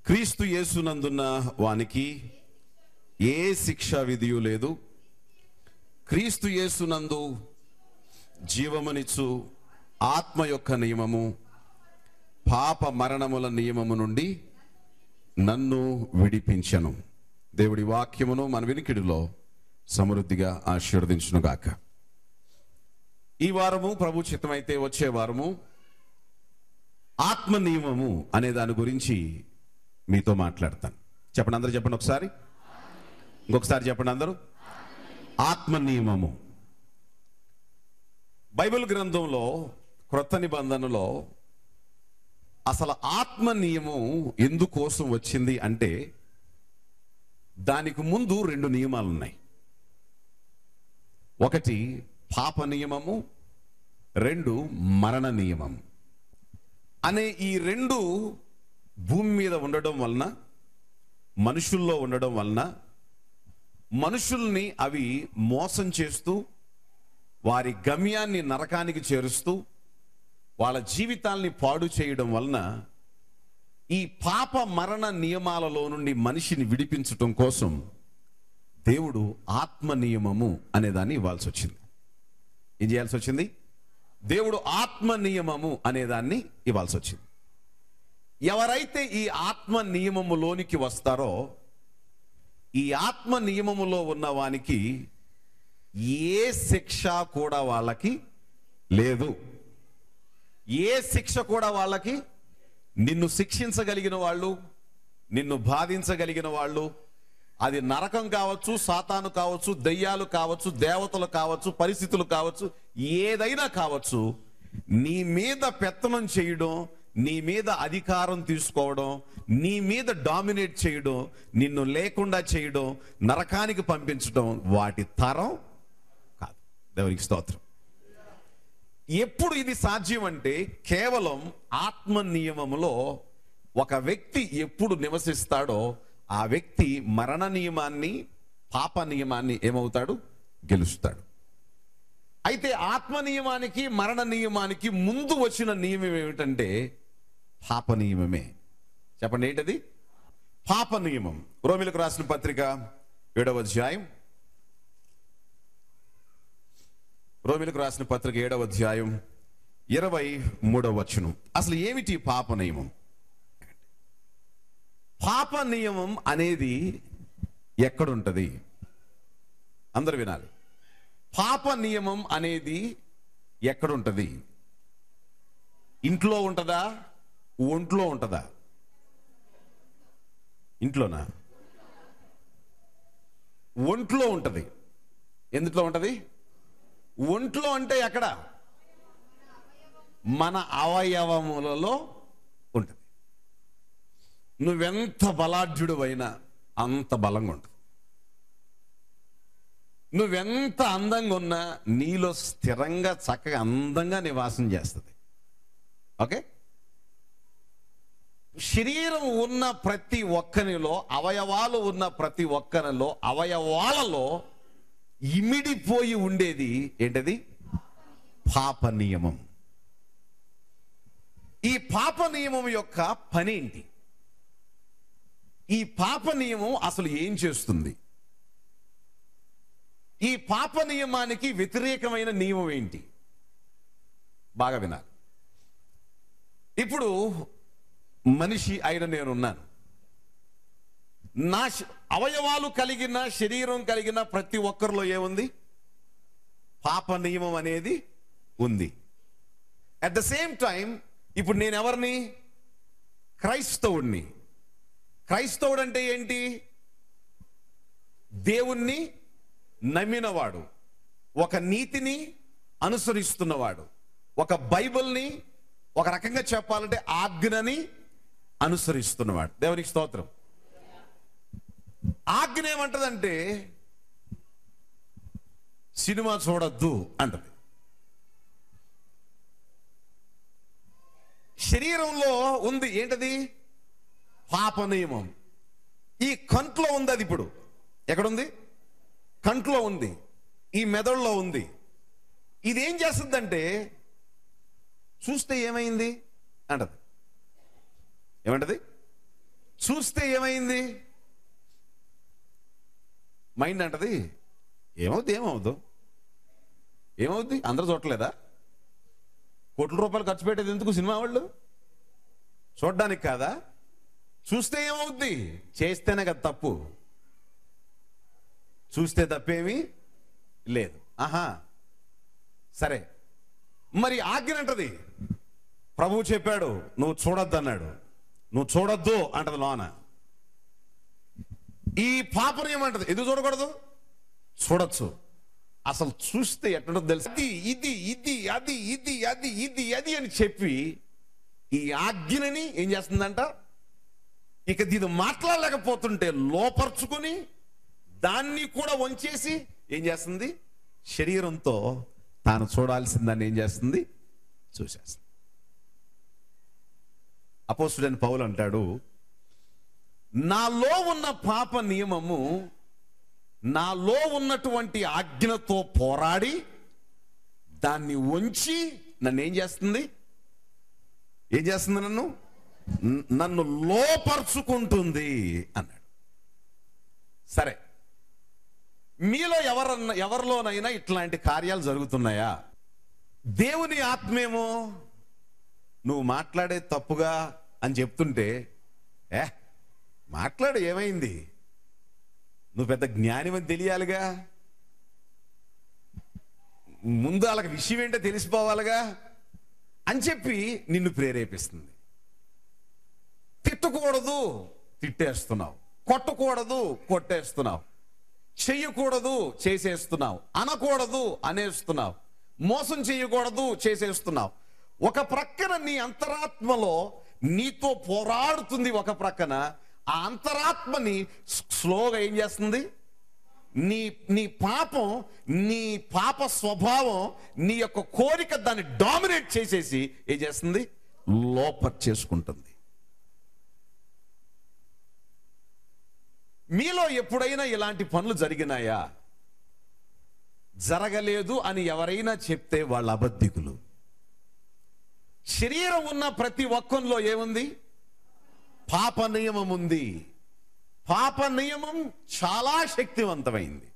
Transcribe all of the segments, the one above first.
క్రీస్తు యేసునందున్న వానికి ఏ శిక్షా విధియు లేదు. క్రీస్తు యేసునందు జీవమునిచ్చు ఆత్మ యొక్క నియమము పాప మరణముల నియమము నుండి నన్ను విడిపించెను. దేవుడి వాక్యమును మన వినికిడిలో సమృద్ధిగా ఆశీర్వదించునుగాక. ఈ వారము ప్రభు చిత్తమైతే వచ్చే వారము ఆత్మ నియమము అనే దాని గురించి మీతో మాట్లాడతాను. చెప్పండి, అందరూ చెప్పండి ఒకసారి, ఇంకొకసారి చెప్పండి అందరూ. ఆత్మ నియమము బైబిల్ గ్రంథంలో క్రొత్త నిబంధనలో అసలు ఆత్మ నియమం ఎందుకోసం వచ్చింది అంటే దానికి ముందు 2 నియమాలు ఉన్నాయి. ఒకటి పాప నియమము, 2 మరణ నియమం అనే ఈ 2 భూమి మీద ఉండడం వలన, మనుషుల్లో ఉండడం వలన మనుషుల్ని అవి మోసం చేస్తూ వారి గమ్యాన్ని నరకానికి చేరుస్తూ వాళ్ళ జీవితాల్ని పాడు చేయడం వలన ఈ పాప మరణ నియమాలలో నుండి మనిషిని విడిపించటం కోసం దేవుడు ఆత్మ నియమము అనే దాన్ని ఇవ్వాల్సి వచ్చింది. ఏం చేయాల్సి వచ్చింది? దేవుడు ఆత్మ నియమము అనే దాన్ని ఇవ్వాల్సి వచ్చింది. ఎవరైతే ఈ ఆత్మ నియమములోనికి వస్తారో, ఈ ఆత్మ నియమములో ఉన్న వానికి ఏ శిక్ష కూడా వాళ్ళకి లేదు. ఏ శిక్ష కూడా వాళ్ళకి, నిన్ను శిక్షించగలిగిన వాళ్ళు, నిన్ను బాధించగలిగిన వాళ్ళు, అది నరకం కావచ్చు, సాతాను కావచ్చు, దయ్యాలు కావచ్చు, దేవతలు కావచ్చు, పరిస్థితులు కావచ్చు, ఏదైనా కావచ్చు, నీ మీద పెత్తనం చేయడం, నీ మీద అధికారం తీసుకోవడం, నీ మీద డామినేట్ చేయడం, నిన్ను లేకుండా చేయడం, నరకానికి పంపించడం వాటి తరం కాదు. దేవునికి స్తోత్రం. ఎప్పుడు ఇది సాధ్యం అంటే కేవలం ఆత్మ నియమములో ఒక వ్యక్తి ఎప్పుడు నివసిస్తాడో ఆ వ్యక్తి మరణ నియమాన్ని, పాప నియమాన్ని ఏమవుతాడు? గెలుస్తాడు. అయితే ఆత్మ నియమానికి, మరణ నియమానికి ముందు వచ్చిన నియమం ఏమిటంటే పాప నియమమే. చెప్పండి, ఏంటది? పాప నియమం. రోమీయులకు రాసిన పత్రిక 7వ అధ్యాయం, రోమీయులకు రాసిన పత్రిక 7వ అధ్యాయం 23వ వచనం. అసలు ఏమిటి పాప నియమం? పాప నియమం అనేది ఎక్కడుంటది? అందరు వినాలి. పాప నియమం అనేది ఎక్కడుంటది? ఇంట్లో ఉంటుందా? ఒంట్లో ఉంటుందా? ఇంట్లోనా? ఒంట్లో ఉంటది. ఎందుట్లో ఉంటది? ఒంట్లో అంటే ఎక్కడ? మన అవయవములలో ఉంటుంది. నువ్వెంత బలాఢ్యుడు అయినా అంత బలంగా ఉంటుంది. నువ్వెంత అందంగా ఉన్నా నీలో స్థిరంగా చక్కగా అందంగా నివాసం చేస్తుంది. ఓకే? శరీరం ఉన్న ప్రతి ఒక్కనిలో, అవయవాలు ఉన్న ప్రతి ఒక్కరిలో, అవయవాలలో ఇమిడిపోయి ఉండేది ఏంటది? పాప నియమం. ఈ పాప నియమం యొక్క పని ఏంటి? ఈ పాప నియమం అసలు ఏం చేస్తుంది? ఈ పాప నియమానికి వ్యతిరేకమైన నియమం ఏంటి? బాగా వినాలి. ఇప్పుడు మనిషి అయిన నేనున్నాను. నా అవయవాలు కలిగిన, శరీరం కలిగిన ప్రతి ఒక్కరిలో ఏముంది? పాప నియమం అనేది ఉంది. అట్ ద సేమ్ టైం ఇప్పుడు నేను ఎవరిని? క్రైస్తవుడిని. క్రైస్తవుడు అంటే ఏంటి? దేవుణ్ణి నమ్మినవాడు, ఒక నీతిని అనుసరిస్తున్నవాడు, ఒక బైబిల్ని, ఒక రకంగా చెప్పాలంటే ఆజ్ఞని అనుసరిస్తున్నవాడు. దేవునికి స్తోత్రం. ఆజ్ఞ ఏమంటదంటే సినిమా చూడొద్దు అంటది. శరీరంలో ఉంది ఏంటది? పాప నియమం. ఈ కంట్లో ఉంది. అది ఇప్పుడు ఎక్కడుంది? కంట్లో ఉంది, ఈ మెదడులో ఉంది. ఇదేం చేస్తుందంటే చూస్తే ఏమైంది అంటది. ఏమంటది? చూస్తే ఏమైంది? మైండ్ అంటది ఏమవుద్ది. అందరూ చూడలేదా? కోట్ల రూపాయలు ఖర్చు పెట్టేది ఎందుకు సినిమా వాళ్ళు? చూడడానికి కాదా? చూస్తే ఏమవుద్ది? చేస్తేనే కదా తప్పు. చూస్తే తప్పేమీ లేదు. సరే, మరి ఆజ్ఞ అంటది, ప్రభువు చెప్పాడు నువ్వు చూడొద్దు అన్నాడు, నువ్వు చూడొద్దు అంటది లోన. ఈ పాపం ఏమంటది? ఎందుకు చూడకూడదు? చూడొచ్చు. అసలు చూస్తే ఎట్లుంటుందో తెలుసు. ఇది ఇది అది ఇది అది ఇది అది అని చెప్పి ఈ ఆజ్ఞని ఏం చేస్తుందంట? ఇక దీన్ని మాట్లాడలేకపోతుంటే లోపరుచుకొని దాన్ని కూడా వంచేసి ఏం చేస్తుంది? శరీరంతో తాను చూడాల్సిందాన్ని ఏం చేస్తుంది? చూసేస్తుంది. అపోస్తుడైన పౌలు అంటాడు, నాలో ఉన్న పాప నియమము నాలో ఉన్నటువంటి ఆజ్ఞతో పోరాడి దాన్ని వంచి నన్ను ఏం చేస్తుంది? నన్ను లోపరుచుకుంటుంది అన్నాడు. సరే, మీలో ఎవరిలోనైనా ఇట్లాంటి కార్యాలు జరుగుతున్నాయా? దేవుని ఆత్మేమో నువ్వు మాట్లాడే తప్పుగా అని చెప్తుంటే, మాట్లాడు, ఏమైంది? నువ్వు పెద్ద జ్ఞానివని తెలియాలిగా, ముందు వాళ్ళకి విషయం ఏంటో తెలిసిపోవాలిగా అని చెప్పి నిన్ను ప్రేరేపిస్తుంది. తిట్టకూడదు, తిట్టేస్తున్నావు. కొట్టకూడదు, కొట్టేస్తున్నావు. చెయ్యకూడదు, చేసేస్తున్నావు. అనకూడదు, అనేస్తున్నావు. మోసం చేయకూడదు, చేసేస్తున్నావు. ఒక ప్రక్కన నీ అంతరాత్మలో నీతో పోరాడుతుంది, ఒక ప్రక్కన ఆ అంతరాత్మని స్లోగా ఏం చేస్తుంది? నీ పాపం, నీ పాప స్వభావం, నీ యొక్క కోరిక దాన్ని డామినేట్ చేసేసి ఏం చేస్తుంది? లోపర్చేసుకుంటుంది. మీలో ఎప్పుడైనా ఇలాంటి పనులు జరిగినాయా? జరగలేదు అని ఎవరైనా చెప్తే వాళ్ళ అబద్ధికులు. శరీరం ఉన్న ప్రతి ఒక్కరిలో ఏముంది? పాప నియమం ఉంది. పాప నియమం చాలా శక్తివంతమైంది.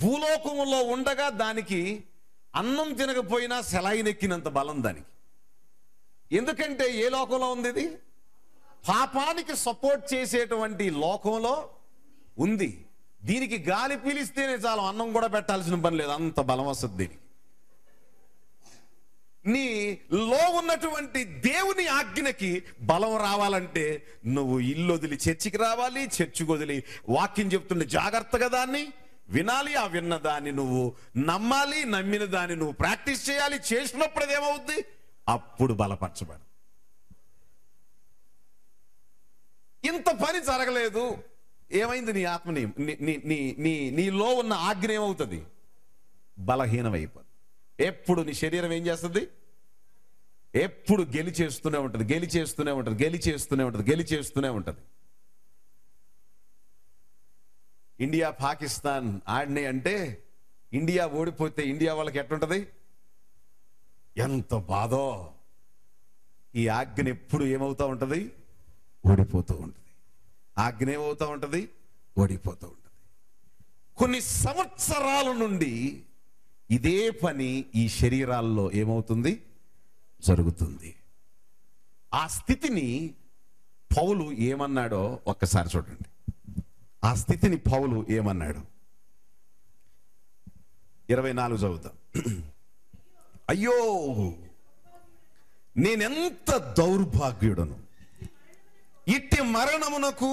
భూలోకంలో ఉండగా దానికి అన్నం తినకపోయినా సెలైన్ ఎక్కినంత బలం దానికి. ఎందుకంటే ఏ లోకంలో ఉంది ఇది? పాపానికి సపోర్ట్ చేసేటువంటి లోకంలో ఉంది. దీనికి గాలి పీలిస్తేనే చాలు, అన్నం కూడా పెట్టాల్సిన పని లేదు, అంత బలం వస్తుంది దీనికి. నీలో ఉన్నటువంటి దేవుని ఆజ్ఞకి బలం రావాలంటే నువ్వు ఇల్లు వదిలి చర్చికి రావాలి, చర్చికి వదిలి వాక్యం చెప్తుండే జాగ్రత్తగా దాన్ని వినాలి. ఆ విన్న దాన్ని నువ్వు నమ్మాలి, నమ్మిన దాన్ని నువ్వు ప్రాక్టీస్ చేయాలి. చేసినప్పుడు అదేమవుద్ది? అప్పుడు బలపరచబడు. ఇంత పని జరగలేదు, ఏమైంది? నీ ఆత్మని నీలో ఉన్న ఆజ్ఞ ఏమవుతుంది? బలహీనమైపోతుంది. ఎప్పుడు నీ శరీరం ఏం చేస్తుంది? ఎప్పుడు గెలిచేస్తూనే ఉంటుంది. ఇండియా పాకిస్తాన్ ఆడినాయి అంటే, ఇండియా ఓడిపోతే ఇండియా వాళ్ళకి ఎట్లుంటది? ఎంత బాధో. ఈ ఆజ్ఞ ఎప్పుడు ఏమవుతూ ఉంటుంది? ఓడిపోతూ ఉంటుంది. ఆజ్ఞ ఏమవుతూ ఉంటుంది? ఓడిపోతూ ఉంటుంది. కొన్ని సంవత్సరాల నుండి ఇదే పని ఈ శరీరాల్లో ఏమవుతుంది? జరుగుతుంది. ఆ స్థితిని పౌలు ఏమన్నాడో ఒక్కసారి చూడండి. ఆ స్థితిని పౌలు ఏమన్నాడు? 24 చదువుతాం. అయ్యో, నేనెంత దౌర్భాగ్యుడను! ఇట్టి మరణమునకు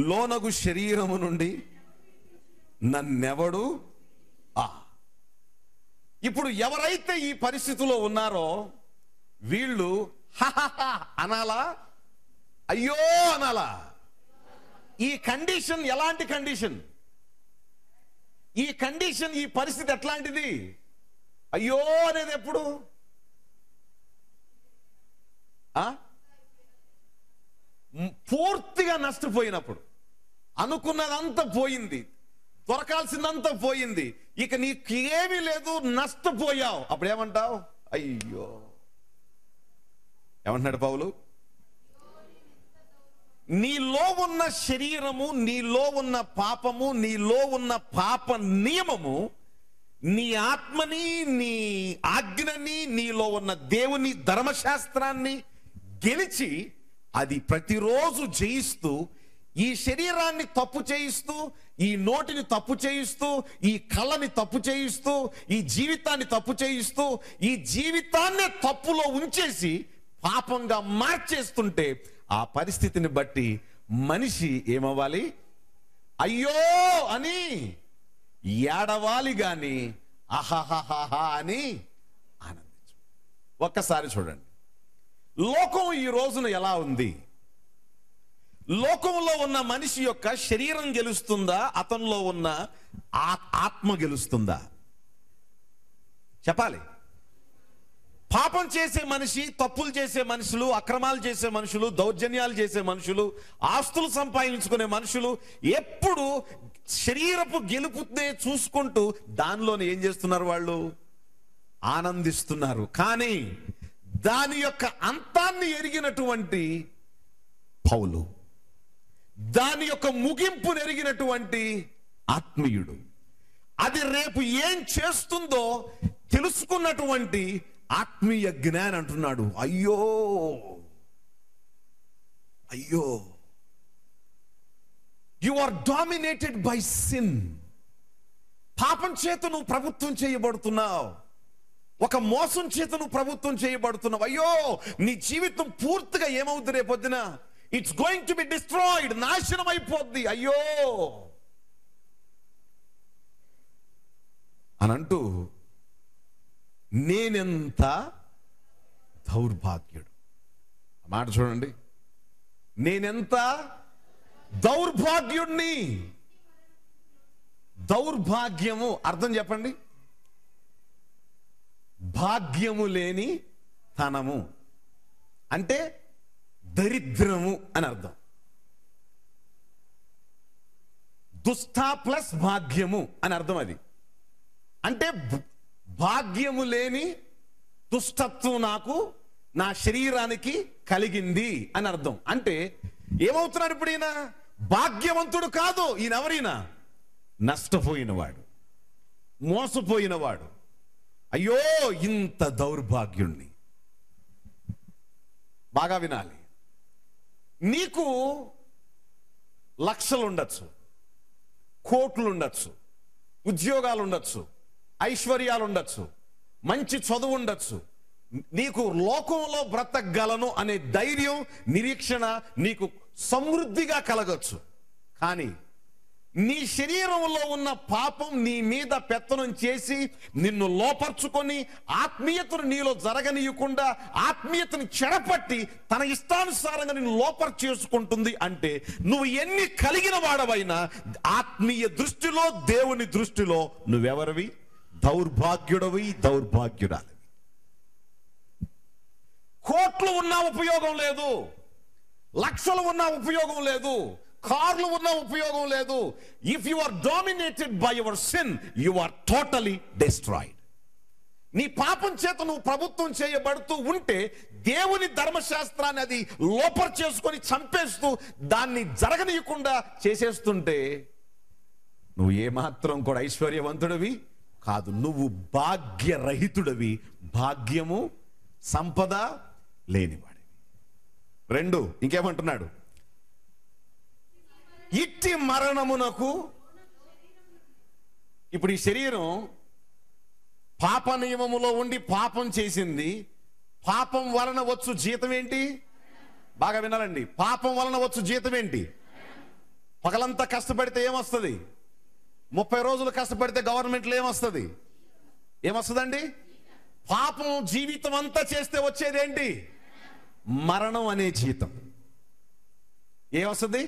లోనగు శరీరము నుండి నన్నెవడు ఇప్పుడు ఎవరైతే ఈ పరిస్థితిలో ఉన్నారో వీళ్ళు అనాలా? అయ్యో అనాలా? ఈ కండిషన్ ఎలాంటి కండిషన్? ఈ కండిషన్, ఈ పరిస్థితి ఎట్లాంటిది? అయ్యో అనేది ఎప్పుడు? పూర్తిగా నష్టపోయినప్పుడు. అనుకున్నదంతా పోయింది, దొరకాల్సిందంతా పోయింది, ఇక నీకేమీ లేదు, నష్టపోయావు. అప్పుడు ఏమంటావు? అయ్యో. ఏమంటున్నాడు పౌలు? నీలో ఉన్న శరీరము, నీలో ఉన్న పాపము, నీలో ఉన్న పాప నియమము నీ ఆత్మని, నీ ఆజ్ఞని, నీలో ఉన్న దేవుని ధర్మశాస్త్రాన్ని గెలిచి అది ప్రతిరోజు జయిస్తూ, ఈ శరీరాన్ని తప్పు చేయిస్తూ, ఈ నోటిని తప్పు చేయిస్తూ, ఈ కళ్ళని తప్పు చేయిస్తూ, ఈ జీవితాన్ని తప్పు చేయిస్తూ, ఈ జీవితాన్నే తప్పులో ఉంచేసి పాపంగా మార్చేస్తుంటే ఆ పరిస్థితిని బట్టి మనిషి ఏమవ్వాలి? అయ్యో అని ఏడవాలి గాని అహహహా అని ఆనందించు. ఒక్కసారి చూడండి, లోకం ఈ రోజున ఎలా ఉంది? లోకంలో ఉన్న మనిషి యొక్క శరీరం గెలుస్తుందా, అతనిలో ఉన్న ఆత్మ గెలుస్తుందా? చెప్పాలి. పాపం చేసే మనిషి, తప్పులు చేసే మనుషులు, అక్రమాలు చేసే మనుషులు, దౌర్జన్యాలు చేసే మనుషులు, ఆస్తులు సంపాదించుకునే మనుషులు ఎప్పుడు శరీరపు గెలుపునే చూసుకుంటూ దానిలోనే ఏం చేస్తున్నారు? వాళ్ళు ఆనందిస్తున్నారు. కానీ దాని యొక్క అంతాన్ని ఎరిగినటువంటి పౌలు, దాని యొక్క ముగింపును ఎరిగినటువంటి ఆత్మీయుడు, అది రేపు ఏం చేస్తుందో తెలుసుకున్నటువంటి ఆత్మీయ జ్ఞానం అంటున్నాడు, అయ్యో అయ్యో, you are dominated by sin. పాపం చేత నువ్వు ప్రభుత్వం చేయబడుతున్నావు, ఒక మోసం చేత నువ్వు ప్రభుత్వం చేయబడుతున్నావు. అయ్యో, నీ జీవితం పూర్తిగా ఏమవుతుంది రేపొద్దున? It's going to be destroyed, నాశనం అయిపోద్ది. అయ్యో అని అంటూ నేనెంత దౌర్భాగ్యుడు. మాట చూడండి, నేనెంత దౌర్భాగ్యుణ్ణి. దౌర్భాగ్యము అర్థం చెప్పండి. భాగ్యము లేని తనము అంటే దరిద్రము అని అర్థం. దుష్ట ప్లస్ భాగ్యము అని అర్థం. అది అంటే భాగ్యము లేని దుష్టత్వం నాకు, నా శరీరానికి కలిగింది అని అర్థం. అంటే ఏమవుతున్నాడు ఇప్పుడు? ఈయన భాగ్యవంతుడు కాదు. ఈయన ఎవరైనా నష్టపోయినవాడు, మోసపోయినవాడు. అయ్యో, ఇంత దౌర్భాగ్యుణ్ణి. బాగా వినాలి. నీకు లక్షలు ఉండొచ్చు, కోట్లు ఉండొచ్చు, ఉద్యోగాలు ఉండొచ్చు, ఐశ్వర్యాలు ఉండొచ్చు, మంచి చదువు ఉండొచ్చు, నీకు లోకంలో బ్రతకగలను అనే ధైర్యం, నిరీక్షణ నీకు సమృద్ధిగా కలగచ్చు. కానీ నీ శరీరంలో ఉన్న పాపం నీ మీద పెత్తనం చేసి నిన్ను లోపర్చుకొని ఆత్మీయతను నీలో జరగనీయకుండా ఆత్మీయతను చెడపట్టి తన ఇష్టానుసారంగా నిన్ను లోపర్చు చేసుకుంటుంది. అంటే నువ్వు ఎన్ని కలిగిన వాడవైనా ఆత్మీయ దృష్టిలో, దేవుని దృష్టిలో నువ్వెవరివి? దౌర్భాగ్యుడవి, దౌర్భాగ్యురాలివి. కోట్లు ఉన్నా ఉపయోగం లేదు, లక్షలు ఉన్నా ఉపయోగం లేదు, కార్లు ఉన్నా ఉపయోగం లేదు. If you are dominated by your sin, you are totally destroyed. నీ పాపం చేత నువ్వు ప్రభుత్వం చేయబడుతూ ఉంటే దేవుని ధర్మశాస్త్రాన్ని అది లోపర్ చేసుకొని చంపేస్తూ దాన్ని జరగనీయకుండా చేసేస్తుంటే నువ్వు ఏమాత్రం కూడా ఐశ్వర్యవంతుడివి కాదు. నువ్వు భాగ్యరహితుడివి, భాగ్యము సంపద లేనివాడివి. రెండు, ఇంకేమంటున్నాడు? ఇట్టి మరణమునకు. ఇప్పుడు ఈ శరీరం పాప నియమములో ఉండి పాపం చేసింది. పాపం వలన వచ్చు జీతం ఏంటి? బాగా వినాలండి. పాపం వలన వచ్చు జీతం ఏంటి? పగలంతా కష్టపడితే ఏమొస్తుంది? 30 రోజులు కష్టపడితే గవర్నమెంట్లో ఏమొస్తుంది? ఏమొస్తుందండి? పాపం జీవితం అంతా చేస్తే వచ్చేదేంటి? మరణం అనే జీతం. ఏమొస్తుంది?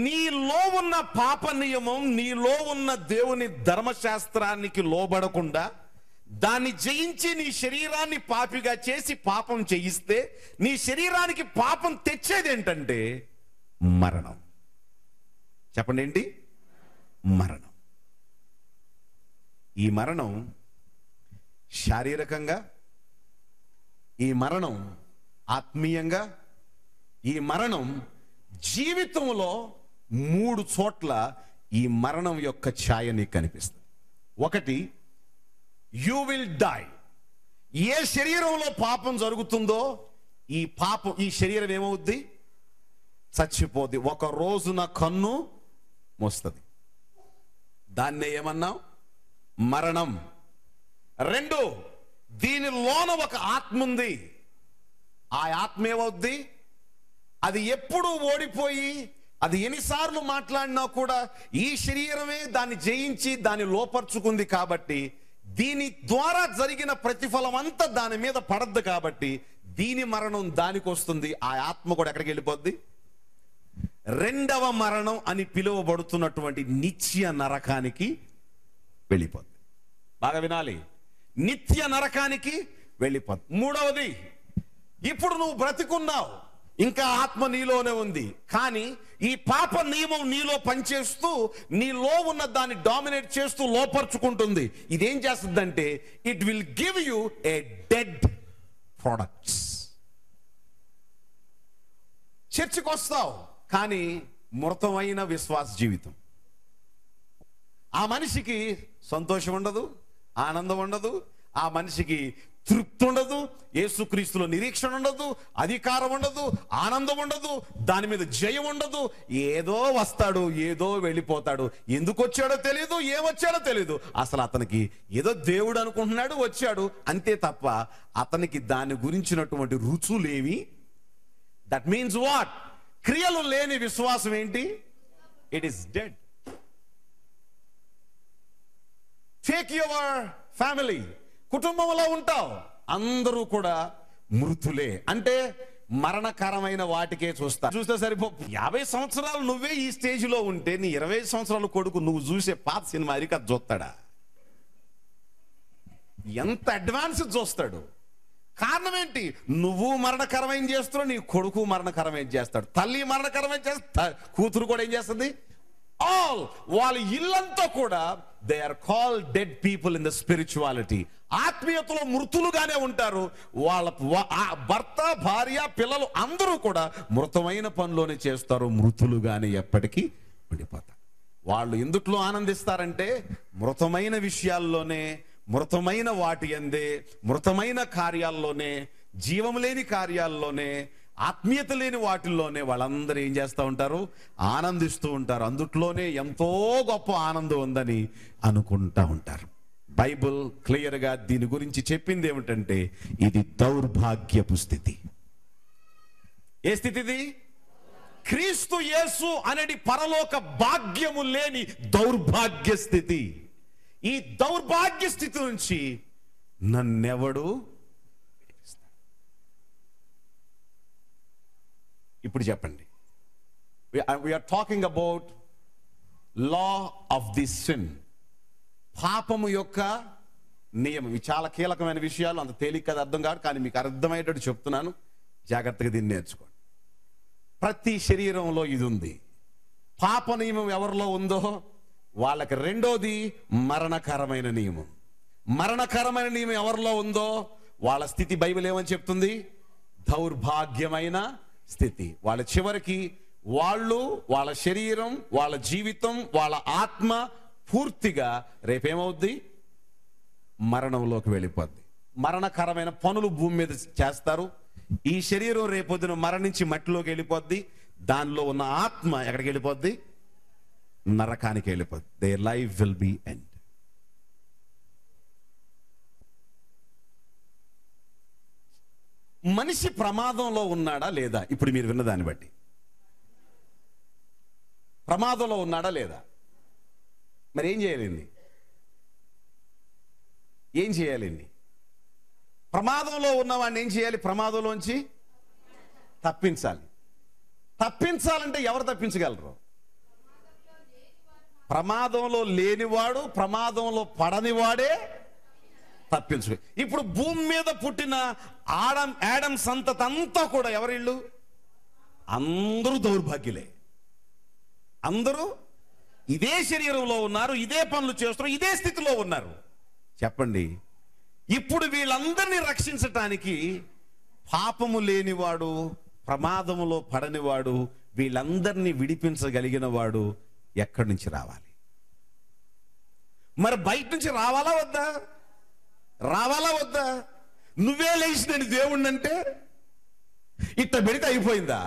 నీలో ఉన్న పాప నియమం, నీలో ఉన్న దేవుని ధర్మశాస్త్రానికి లోబడకుండా దాన్ని జయించి నీ శరీరాన్ని పాపిగా చేసి పాపం చేయిస్తే నీ శరీరానికి పాపం తెచ్చేది ఏంటంటే మరణం. చెప్పండి, ఏంటి? మరణం. ఈ మరణం శారీరకంగా, ఈ మరణం ఆత్మీయంగా, ఈ మరణం జీవితంలో 3 చోట్ల ఈ మరణం యొక్క ఛాయ నీకు కనిపిస్తుంది. ఒకటి, యు విల్ డై. ఏ శరీరంలో పాపం జరుగుతుందో ఈ శరీరం ఏమవుద్ది? చచ్చిపోద్ది. ఒక రోజున కన్ను మోస్తుంది. దాన్నే ఏమన్నాం? మరణం. 2, దీనిలోన ఒక ఆత్మ ఉంది. ఆ ఆత్మ ఏమవుద్ది? అది ఎప్పుడు ఓడిపోయి, అది ఎన్నిసార్లు మాట్లాడినా కూడా ఈ శరీరమే దాన్ని జయించి దాన్ని లోపరుచుకుంది కాబట్టి దీని ద్వారా జరిగిన ప్రతిఫలం అంతా దాని మీద పడద్దు కాబట్టి దీని మరణం దానికి వస్తుంది. ఆ ఆత్మ కూడా ఎక్కడికి వెళ్ళిపోద్ది? రెండవ మరణం అని పిలువబడుతున్నటువంటి నిత్య నరకానికి వెళ్ళిపోద్ది. బాగా వినాలి, నిత్య నరకానికి వెళ్ళిపోద్ది. 3వది, ఇప్పుడు నువ్వు బ్రతికున్నావు, ఇంకా ఆత్మ నీలోనే ఉంది, కానీ ఈ పాప నియమం నీలో పనిచేస్తూ నీలో ఉన్న దాన్ని డామినేట్ చేస్తూ లోపరుచుకుంటుంది. ఇదేం చేస్తుందంటే it will give you A dead products. చర్చికి వస్తావు కానీ మృతమైన విశ్వాస జీవితం. ఆ మనిషికి సంతోషం ఉండదు, ఆనందం ఉండదు, ఆ మనిషికి తృప్తి ఉండదు, యేసుక్రీస్తులో నిరీక్షణ ఉండదు, అధికారం ఉండదు, ఆనందం ఉండదు, దాని మీద జయం ఉండదు. ఏదో వస్తాడు, ఏదో వెళ్ళిపోతాడు. ఎందుకు వచ్చాడో తెలియదు, ఏమొచ్చాడో తెలియదు. అసలు అతనికి ఏదో దేవుడు అనుకుంటున్నాడు, వచ్చాడు అంతే తప్ప అతనికి దాని గురించినటువంటి రుచులేవి. That means what? క్రియలు లేని విశ్వాసం ఏంటి? It is dead. Take your family. కుటుంబంలో ఉంటావు, అందరూ కూడా మృతులే. అంటే మరణకరమైన వాటికే చూస్తే సరిపో. 50 సంవత్సరాలు నువ్వే ఈ స్టేజ్లో ఉంటే నీ 20 సంవత్సరాల కొడుకు నువ్వు చూసే పాత సినిమా అరిక చూస్తాడా? ఎంత అడ్వాన్స్ చూస్తాడు. కారణం ఏంటి? నువ్వు మరణకరమైన చేస్తున్నావు, నీ కొడుకు మరణకరమైన చేస్తాడు, తల్లి మరణకరమైన చేస్తా, కూతురు కూడా ఏం చేస్తుంది? ఆల్ వాళ్ళ ఇల్లంతా కూడా they are called dead people in the spirituality. ఆత్మీయతలో మృతులుగానే ఉంటారు. వాళ్ళ భర్త, భార్య, పిల్లలు అందరూ కూడా మృతమైన పనిలోనే చేస్తారు, మృతులుగానే ఎప్పటికీ ఉండిపోతారు. వాళ్ళు ఎందుట్లో ఆనందిస్తారంటే మృతమైన విషయాల్లోనే, మృతమైన వాటి అందే, మృతమైన కార్యాల్లోనే, జీవం లేని కార్యాల్లోనే, ఆత్మీయత లేని వాటిల్లోనే వాళ్ళందరూ ఏం చేస్తూ ఉంటారు? ఆనందిస్తూ ఉంటారు. అందుట్లోనే ఎంతో గొప్ప ఆనందం ఉందని అనుకుంటా ఉంటారు. బైబిల్ క్లియర్గా దీని గురించి చెప్పింది ఏమిటంటే ఇది దౌర్భాగ్యపు స్థితి. ఏ స్థితి ఇది? క్రీస్తు యేసు అనేది పరలోక భాగ్యము లేని దౌర్భాగ్య స్థితి. ఈ దౌర్భాగ్య స్థితి నుంచి నన్నెవడు. ఇప్పుడు చెప్పండి, we are talking about law of the sin. పాపము యొక్క నియమం. ఇవి చాలా కీలకమైన విషయాలు, అంత తేలిక కదా అర్థం కాదు, కానీ మీకు అర్థమయ్యేటట్టు చెప్తున్నాను, జాగ్రత్తగా దీన్ని నేర్చుకోండి. ప్రతి శరీరంలో ఇది ఉంది. పాప నియమం ఎవరిలో ఉందో వాళ్ళకి రెండోది మరణకరమైన నియమం. మరణకరమైన నియమం ఎవరిలో ఉందో వాళ్ళ స్థితి బైబిల్ ఏమని చెప్తుంది? దౌర్భాగ్యమైన స్థితి. వాళ్ళ చివరికి వాళ్ళు, వాళ్ళ శరీరం, వాళ్ళ జీవితం, వాళ్ళ ఆత్మ పూర్తిగా రేపేమవుద్ది? మరణంలోకి వెళ్ళిపోద్ది. మరణకరమైన పనులు భూమి మీద చేస్తారు. ఈ శరీరం రేపొద్దున మరణించి మట్టిలోకి వెళ్ళిపోద్ది. దానిలో ఉన్న ఆత్మ ఎక్కడికి వెళ్ళిపోద్ది? నరకానికి వెళ్ళిపోద్ది. Their life will be end. మనిషి ప్రమాదంలో ఉన్నాడా లేదా? ఇప్పుడు మీరు విన్న దాన్ని బట్టి ప్రమాదంలో ఉన్నాడా లేదా? మరి ఏం చేయాలండి? ఏం చేయాలండి? ప్రమాదంలో ఉన్నవాడిని ఏం చేయాలి? ప్రమాదంలోంచి తప్పించాలి. తప్పించాలంటే ఎవరు తప్పించగలరు? ప్రమాదంలో లేనివాడు, ప్రమాదంలో పడనివాడే తప్పించు. ఇప్పుడు భూమి మీద పుట్టిన యాడమ్ సంతతి అంతా కూడా ఎవరిళ్ళు? అందరూ దౌర్భాగ్యులే. అందరూ ఇదే శరీరంలో ఉన్నారు, ఇదే పనులు చేస్తున్నారు, ఇదే స్థితిలో ఉన్నారు. చెప్పండి, ఇప్పుడు వీళ్ళందరినీ రక్షించటానికి పాపము లేనివాడు, ప్రమాదములో పడనివాడు, వీళ్ళందరినీ విడిపించగలిగిన వాడు ఎక్కడి నుంచి రావాలి? మరి బయట నుంచి రావాలా వద్దా? రావాలా వద్దా? నువ్వే లేచి నేను దేవుణ్ణి అంటే ఇట్ట పెడితే అయిపోయిందా?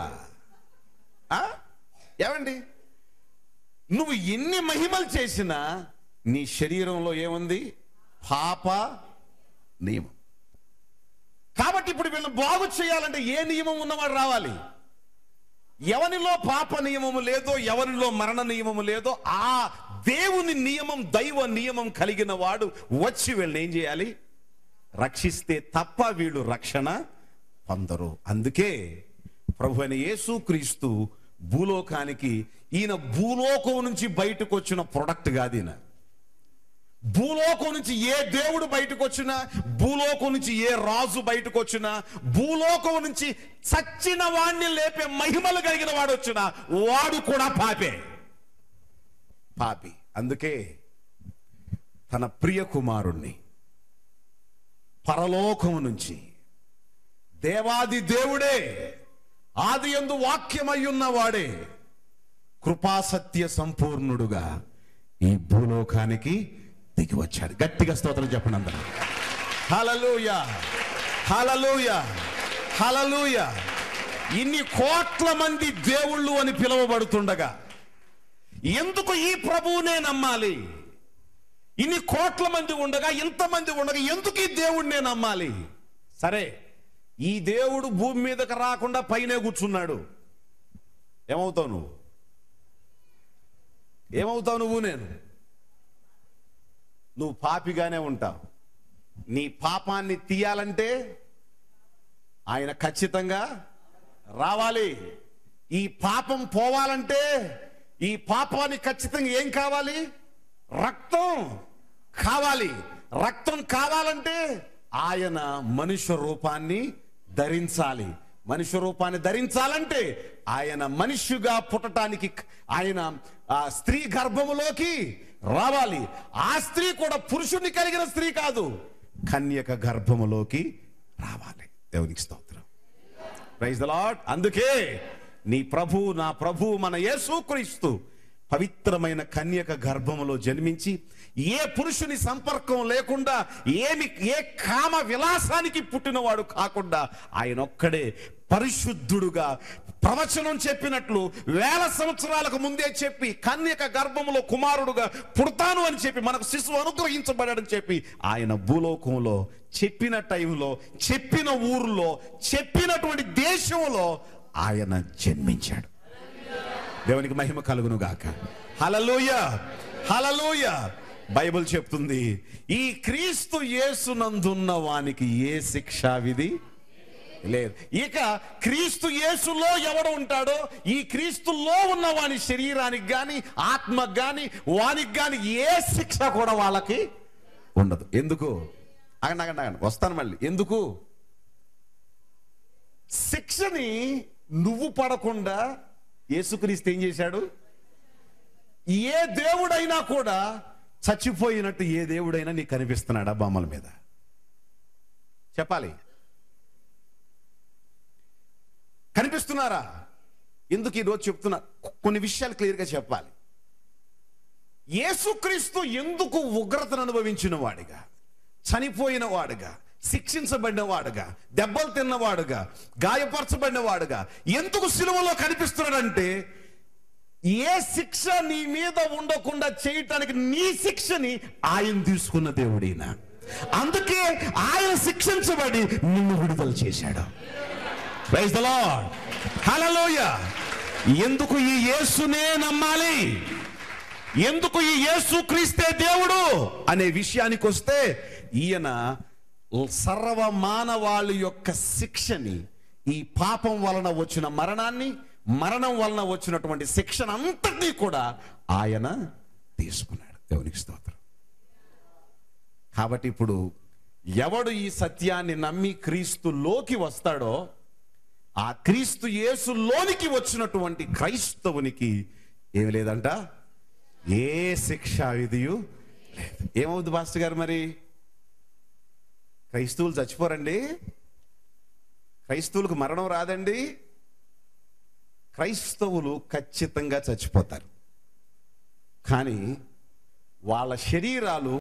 ఏమండి, నువ్వు ఎన్ని మహిమలు చేసినా నీ శరీరంలో ఏముంది? పాప నియమం. కాబట్టి ఇప్పుడు వీళ్ళని బాగు చేయాలంటే ఏ నియమం ఉన్నవాడు రావాలి? ఎవరిలో పాప నియమము లేదో, ఎవరిలో మరణ నియమము లేదో ఆ దేవుని నియమం, దైవ నియమం కలిగిన వాడు వచ్చి వీళ్ళని ఏం చేయాలి? రక్షిస్తే తప్ప వీళ్ళు రక్షణ పొందరు. అందుకే ప్రభు అయిన యేసుక్రీస్తు భూలోకానికి, ఈయన భూలోకం నుంచి బయటకు వచ్చిన ప్రొడక్ట్ కాదు. ఈయన భూలోకం నుంచి ఏ దేవుడు బయటకు వచ్చినా, భూలోకం నుంచి ఏ రాజు బయటకు వచ్చినా, భూలోకం నుంచి చచ్చిన వాడిని లేపే మహిమలు కలిగిన వాడు వచ్చినా వాడు కూడా పాపి. అందుకే తన ప్రియ కుమారుణ్ణి పరలోకము నుంచి, దేవాది దేవుడే, ఆది యందు వాక్యమై ఉన్నవాడే, కృపాసత్య సంపూర్ణుడుగా ఈ భూలోకానికి దిగి వచ్చాడు. గట్టిగా స్తోత్రం చెప్పండి అందరూ. హల్లెలూయా, హల్లెలూయా, హల్లెలూయా. ఇన్ని కోట్ల మంది దేవుళ్ళు అని పిలువబడుతుండగా ఎందుకు ఈ ప్రభువునే నమ్మాలి? ఇన్ని కోట్ల మంది ఉండగా, ఇంతమంది ఉండగా ఎందుకు ఈ దేవుడినే నమ్మాలి? సరే, ఈ దేవుడు భూమి మీదకి రాకుండా పైనే కూర్చున్నాడు. ఏమవుతావు నువ్వు? ఏమవుతావు నువ్వు? నువ్వు పాపిగానే ఉంటావు. నీ పాపాన్ని తీయాలంటే ఆయన ఖచ్చితంగా రావాలి. ఈ పాపం పోవాలంటే ఈ పాపాన్ని ఖచ్చితంగా ఏం కావాలి? రక్తం కావాలి. రక్తం కావాలంటే ఆయన మనుష్య రూపాన్ని ధరించాలి. మనుష్య రూపాన్ని ధరించాలంటే ఆయన మనిషిగా పుట్టడానికి ఆయన స్త్రీ గర్భములోకి రావాలి. ఆ స్త్రీ కూడా పురుషుణ్ణి కలిగిన స్త్రీ కాదు, కన్యక గర్భములోకి రావాలి. దేవునికి స్తోత్రం, ప్రైజ్ ది లార్డ్. అందుకే నీ ప్రభు, నా ప్రభు మన యేసుక్రీస్తు పవిత్రమైన కన్యక గర్భములో జన్మించి ఏ పురుషుని సంపర్కం లేకుండా, ఏ కామ విలాసానికి పుట్టినవాడు కాకుండా ఆయన ఒక్కడే పరిశుద్ధుడుగా ప్రవచనం చెప్పినట్లు 1000 సంవత్సరాలకు ముందే చెప్పి కన్యక గర్భములో కుమారుడుగా పుడతాను అని చెప్పి మనకు శిశువు అనుగ్రహించబడాడని చెప్పి ఆయన భూలోకంలో చెప్పిన టైంలో, చెప్పిన ఊర్లో, చెప్పినటువంటి దేశంలో ఆయన జన్మించాడు. దేవునికి మహిమ కలుగును గాక. హల్లెలూయా, హల్లెలూయా. బైబిల్ చెప్తుంది, ఈ క్రీస్తు యేసునందున్న వానికి ఏ శిక్షా విధి లేదు. ఇక క్రీస్తు యేసులో ఎవడు ఉంటాడో, ఈ క్రీస్తులో ఉన్న వాని శరీరానికి గాని, ఆత్మకు గాని, వానికి గాని ఏ శిక్ష కూడా వాళ్ళకి ఉండదు. ఎందుకు? అగండి వస్తాను మళ్ళీ. ఎందుకు? శిక్షని నువ్వు పడకుండా యేసుక్రీస్తు ఏం చేశాడు? ఏ దేవుడైనా కూడా చచ్చిపోయినట్టు ఏ దేవుడైనా నీకు కనిపిస్తున్నాడా బొమ్మల మీద? చెప్పాలి, కనిపిస్తున్నారా? ఎందుకు ఈరోజు చెప్తున్నా? కొన్ని విషయాలు క్లియర్గా చెప్పాలి. యేసుక్రీస్తు ఎందుకు ఉగ్రతను అనుభవించిన వాడిగా, చనిపోయిన వాడుగా, శిక్షించబడిన వాడుగా, దెబ్బలు తిన్నవాడుగా, గాయపరచబడిన వాడుగా ఎందుకు సిలువలో కనిపిస్తున్నాడంటే, ఏ శిక్ష నీ మీద ఉండకుండా చేయటానికి నీ శిక్షని ఆయన తీసుకున్న దేవుడైన. అందుకే ఆయన శిక్షించబడి నిన్ను విడుదల చేశాడు. ప్రైజ్ ది లార్డ్, హల్లెలూయా. ఎందుకు ఈ యేసునే నమ్మాలి? ఎందుకు ఈ యేసుక్రీస్తే దేవుడు అనే విషయానికి వస్తే, ఈయన సర్వ మానవాళి యొక్క శిక్షని, ఈ పాపం వలన వచ్చిన మరణాన్ని, మరణం వలన వచ్చినటువంటి శిక్షణ అంతటినీ కూడా ఆయన తీసుకున్నాడు. దేవునికి స్తోత్రం. కాబట్టి ఇప్పుడు ఎవడు ఈ సత్యాన్ని నమ్మి క్రీస్తులోకి వస్తాడో, ఆ క్రీస్తు యేసులోనికి వచ్చినటువంటి క్రైస్తవునికి ఏమి లేదంట, ఏ శిక్షా విధియు లేదు. ఏమవుద్ది పాస్టర్ గారు? మరి క్రైస్తవులు చచ్చిపోరండి? క్రైస్తవులకు మరణం రాదండి? క్రైస్తవులు ఖచ్చితంగా చచ్చిపోతారు, కానీ వాళ్ళ శరీరాలు